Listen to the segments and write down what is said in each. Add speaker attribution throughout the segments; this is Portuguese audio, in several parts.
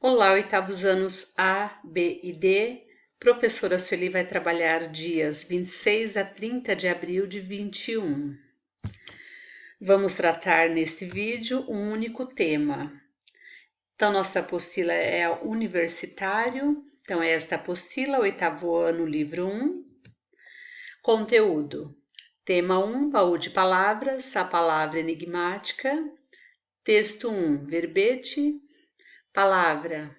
Speaker 1: Olá, oitavos anos A, B e D. Professora Sueli vai trabalhar dias 26 a 30 de abril de 21. Vamos tratar neste vídeo um único tema. Então, nossa apostila é universitário. Então, esta apostila, oitavo ano, livro 1. Conteúdo. Tema 1, baú de palavras, a palavra enigmática. Texto 1, verbete. Palavra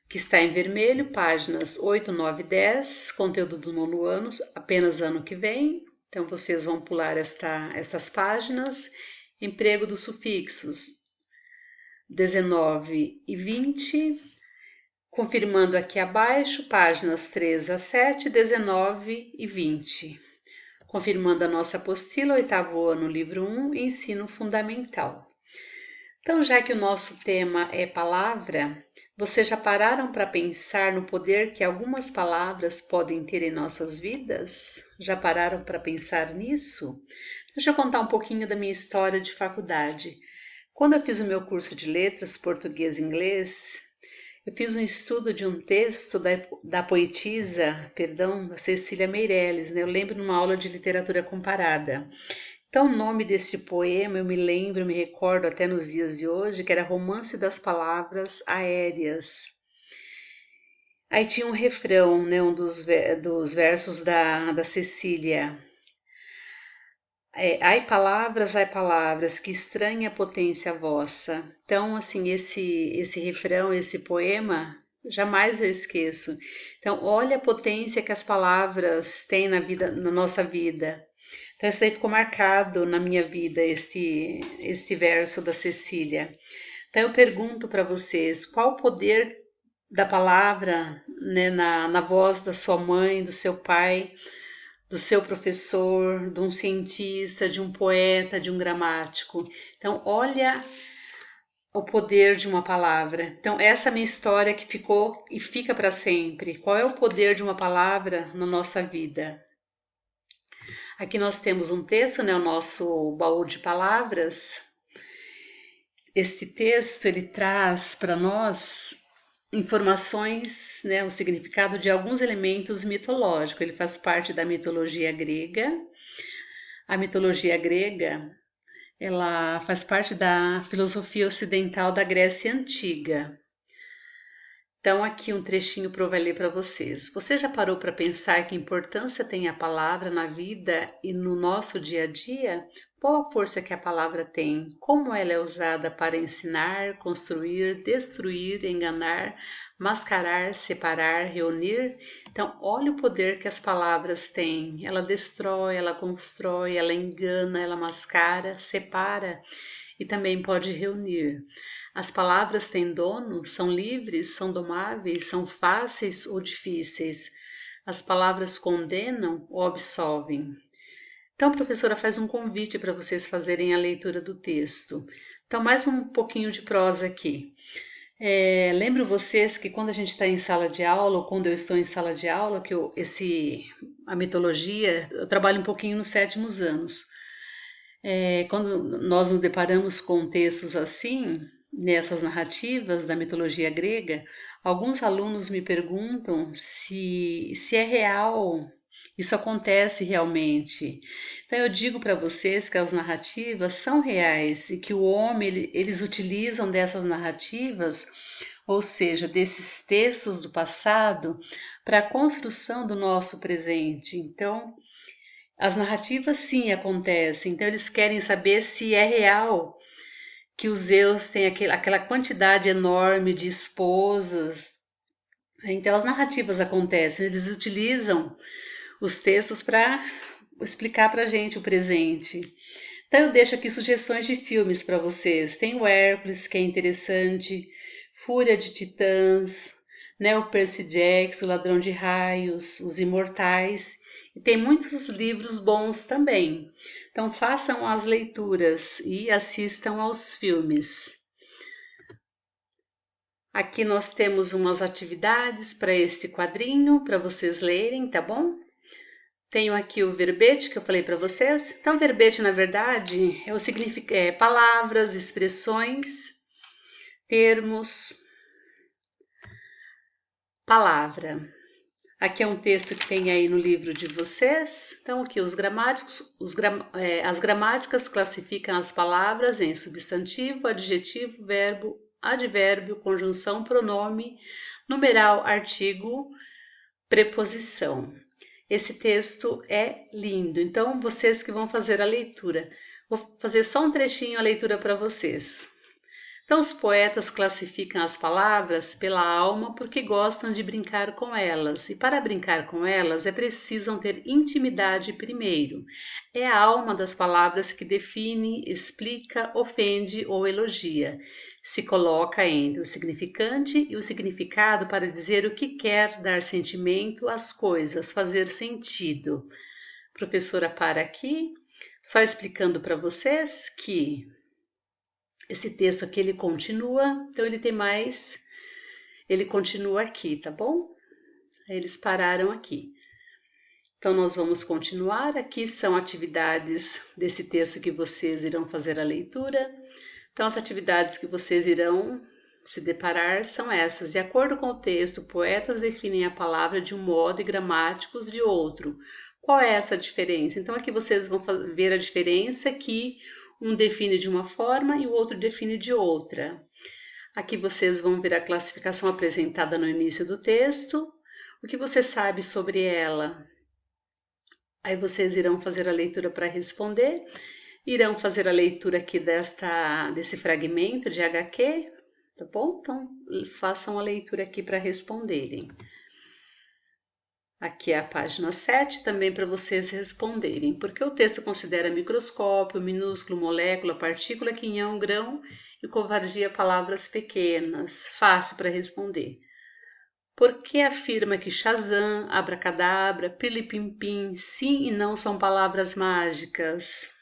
Speaker 1: que está em vermelho, páginas 8, 9 e 10, conteúdo do nono ano, apenas ano que vem. Então, vocês vão pular estas páginas. Emprego dos sufixos 19 e 20. Confirmando aqui abaixo, páginas 3 a 7, 19 e 20. Confirmando a nossa apostila, oitavo ano, livro 1, ensino fundamental. Então, já que o nosso tema é palavra, vocês já pararam para pensar no poder que algumas palavras podem ter em nossas vidas? Já pararam para pensar nisso? Deixa eu contar um pouquinho da minha história de faculdade. Quando eu fiz o meu curso de letras, português e inglês, eu fiz um estudo de um texto da poetisa, da Cecília Meirelles, né? Eu lembro numa aula de literatura comparada. Então, o nome desse poema eu me recordo até nos dias de hoje, que era Romance das Palavras Aéreas. Aí tinha um refrão, né, um dos versos da Cecília. Ai palavras, que estranha potência vossa. Então, assim, esse refrão, esse poema, jamais eu esqueço. Então, olha a potência que as palavras têm na nossa vida. Então, isso aí ficou marcado na minha vida, este verso da Cecília. Então, eu pergunto para vocês, qual o poder da palavra, né, na voz da sua mãe, do seu pai, do seu professor, de um cientista, de um poeta, de um gramático? Então, olha o poder de uma palavra. Então, essa é a minha história que ficou e fica para sempre. Qual é o poder de uma palavra na nossa vida? Aqui nós temos um texto, né, o nosso baú de palavras. Este texto ele traz para nós informações, né, o significado de alguns elementos mitológicos. Ele faz parte da mitologia grega. A mitologia grega, ela faz parte da filosofia ocidental da Grécia Antiga. Então, aqui um trechinho para eu ler para vocês. Você já parou para pensar que importância tem a palavra na vida e no nosso dia a dia? Qual a força que a palavra tem? Como ela é usada para ensinar, construir, destruir, enganar, mascarar, separar, reunir? Então, olha o poder que as palavras têm. Ela destrói, ela constrói, ela engana, ela mascara, separa e também pode reunir. As palavras têm dono, são livres, são domáveis, são fáceis ou difíceis. As palavras condenam ou absolvem. Então, a professora faz um convite para vocês fazerem a leitura do texto. Então, mais um pouquinho de prosa aqui. Lembro vocês que quando a gente está em sala de aula, ou quando eu estou em sala de aula, que a mitologia, eu trabalho um pouquinho nos sétimos anos. Quando nós nos deparamos com textos assim, nessas narrativas da mitologia grega, alguns alunos me perguntam se é real, isso acontece realmente. Então eu digo para vocês que as narrativas são reais e que o homem, eles utilizam dessas narrativas, ou seja, desses textos do passado, para a construção do nosso presente. Então, as narrativas sim acontecem, então eles querem saber se é real que os Zeus têm aquela quantidade enorme de esposas. Então as narrativas acontecem, eles utilizam os textos para explicar para a gente o presente. Então eu deixo aqui sugestões de filmes para vocês. Tem o Hércules, que é interessante, Fúria de Titãs, né, o Percy Jackson, o Ladrão de Raios, Os Imortais, e tem muitos livros bons também. Então façam as leituras e assistam aos filmes. Aqui nós temos umas atividades para este quadrinho, para vocês lerem, tá bom? Tenho aqui o verbete que eu falei para vocês. Então, verbete, na verdade, palavras, expressões, termos, palavra. Aqui é um texto que tem aí no livro de vocês. Então, aqui os gramáticos, as gramáticas classificam as palavras em substantivo, adjetivo, verbo, advérbio, conjunção, pronome, numeral, artigo, preposição. Esse texto é lindo, então vocês que vão fazer a leitura. Vou fazer só um trechinho a leitura para vocês. Então, os poetas classificam as palavras pela alma porque gostam de brincar com elas, e para brincar com elas é preciso ter intimidade primeiro. É a alma das palavras que define, explica, ofende ou elogia. Se coloca entre o significante e o significado para dizer o que quer, dar sentimento às coisas, fazer sentido. Professora, para aqui, só explicando para vocês que esse texto aqui ele continua, então ele continua aqui, tá bom? Eles pararam aqui. Então nós vamos continuar, aqui são atividades desse texto que vocês irão fazer a leitura. Então as atividades que vocês irão se deparar são essas. De acordo com o texto, poetas definem a palavra de um modo e gramáticos de outro. Qual é essa diferença? Então aqui vocês vão ver a diferença que um define de uma forma e o outro define de outra. Aqui vocês vão ver a classificação apresentada no início do texto. O que você sabe sobre ela? Aí vocês irão fazer a leitura para responder. Irão fazer a leitura aqui desse fragmento de HQ, tá bom? Então, façam a leitura aqui para responderem. Aqui é a página 7, também para vocês responderem. Porque o texto considera microscópio, minúsculo, molécula, partícula, quinhão, grão e covardia palavras pequenas. Fácil para responder. Por que afirma que Shazam, abracadabra, pilipimpim, sim e não são palavras mágicas?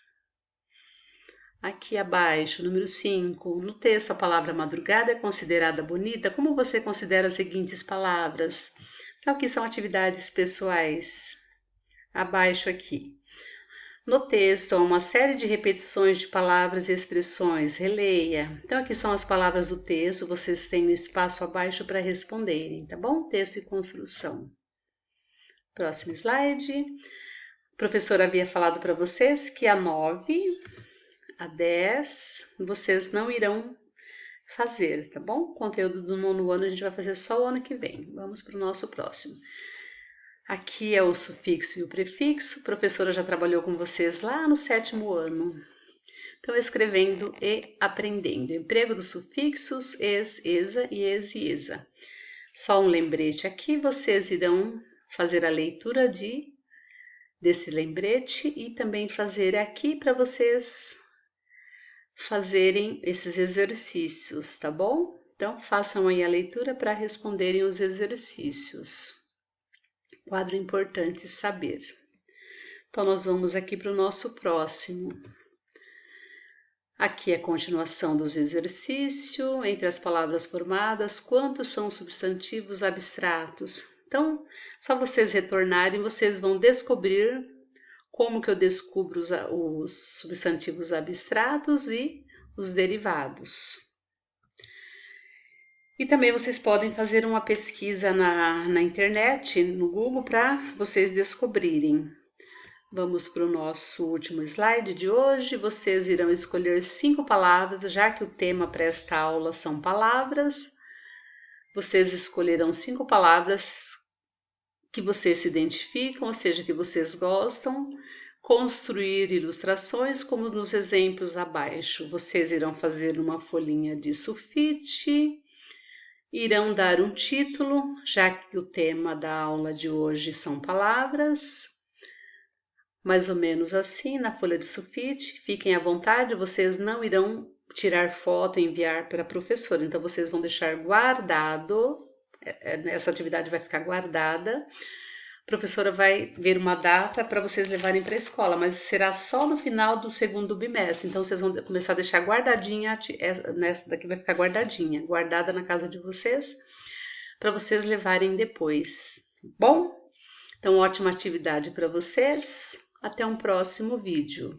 Speaker 1: Aqui abaixo, número 5. No texto, a palavra madrugada é considerada bonita. Como você considera as seguintes palavras? Então, aqui são atividades pessoais. Abaixo aqui. No texto, há uma série de repetições de palavras e expressões. Releia. Então, aqui são as palavras do texto. Vocês têm um espaço abaixo para responderem, tá bom? Texto e construção. Próximo slide. O professor havia falado para vocês que a 9, a 10, vocês não irão fazer, tá bom? O conteúdo do 9º ano a gente vai fazer só o ano que vem. Vamos para o nosso próximo. Aqui é o sufixo e o prefixo. A professora já trabalhou com vocês lá no 7º ano. Então, escrevendo e aprendendo. Emprego dos sufixos es, esa e es e esa. Só um lembrete aqui, vocês irão fazer a leitura desse lembrete e também fazer aqui para vocês fazerem esses exercícios, tá bom? Então, façam aí a leitura para responderem os exercícios. Quadro importante saber. Então, nós vamos aqui para o nosso próximo. Aqui é a continuação dos exercícios. Entre as palavras formadas, quantos são substantivos abstratos? Então, só vocês retornarem, vocês vão descobrir como que eu descubro os substantivos abstratos e os derivados. E também vocês podem fazer uma pesquisa na internet, no Google, para vocês descobrirem. Vamos para o nosso último slide de hoje. Vocês irão escolher 5 palavras, já que o tema para esta aula são palavras. Vocês escolherão 5 palavras que vocês se identificam, ou seja, que vocês gostam. Construir ilustrações como nos exemplos abaixo. Vocês irão fazer uma folhinha de sulfite, irão dar um título, já que o tema da aula de hoje são palavras, mais ou menos assim, na folha de sulfite. Fiquem à vontade, vocês não irão tirar foto e enviar para a professora, então vocês vão deixar guardado, essa atividade vai ficar guardada. A professora vai ver uma data para vocês levarem para a escola, mas será só no final do 2º bimestre. Então, vocês vão começar a deixar guardadinha, essa daqui vai ficar guardadinha, guardada na casa de vocês, para vocês levarem depois. Bom? Então, ótima atividade para vocês. Até um próximo vídeo.